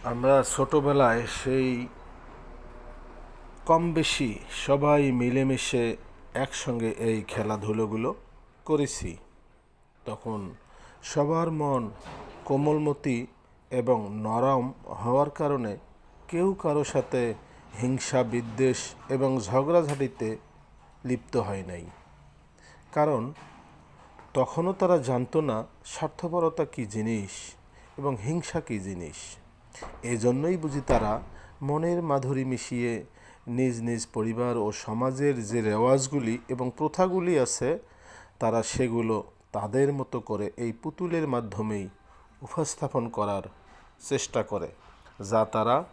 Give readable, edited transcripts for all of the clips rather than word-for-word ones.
আমরা ছোটবেলায় সেই কম বেশি সবাই মিলেমিশে একসঙ্গে এই খেলাধুলোগুলো করেছি। তখন সবার মন কোমলমতি এবং নরম হওয়ার কারণে কেউ কারো সাথে হিংসা বিদ্বেষ এবং ঝগড়াঝাটিতে লিপ্ত হয় নাই। কারণ তখনও তারা জানতো না স্বার্থপরতা কী জিনিস এবং হিংসা কী জিনিস। এজন্যই বুঝি তারা মনের মাধুরী মিশিয়ে নিজ নিজ পরিবার ও সমাজের যে রেওয়াজগুলি এবং প্রথাগুলি আছে তারা সেগুলো তাদের মতো করে এই পুতুলের মাধ্যমেই উপস্থাপন করার চেষ্টা করে, যা তারা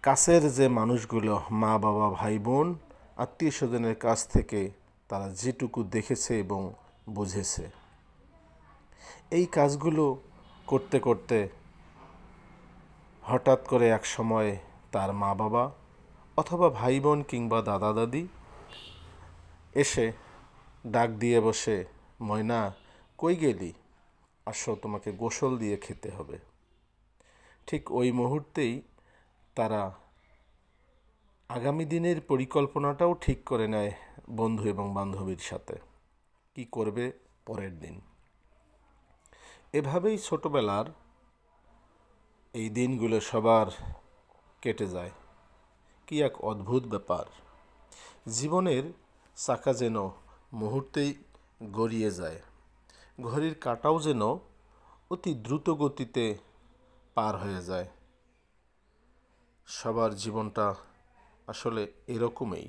কাছের যে মানুষগুলো মা বাবা ভাই বোন আত্মীয় স্বজনের কাছ থেকে তারা যেটুকু দেখেছে এবং বুঝেছে। এই কাজগুলো করতে করতে হঠাৎ করে এক সময় তার মা বাবা অথবা ভাই বোন কিংবা দাদা দাদি এসে ডাক দিয়ে বসে, ময়না কই গেলি, আসো তোমাকে গোসল দিয়ে খেতে হবে। ঠিক ওই মুহূর্তেই তারা আগামী দিনের পরিকল্পনাটাও ঠিক করে নেয় বন্ধু এবং বান্ধবীর সাথে কি করবে পরের দিন। এভাবেই ছোটবেলার এই দিনগুলো সবার কেটে যায়। কি এক অদ্ভুত ব্যাপার! জীবনের চাকা যেন মুহূর্তেই গড়িয়ে যায়, ঘড়ির কাঁটাও যেন অতি দ্রুত গতিতে পার হয়ে যায়। সবার জীবনটা আসলে এরকমই।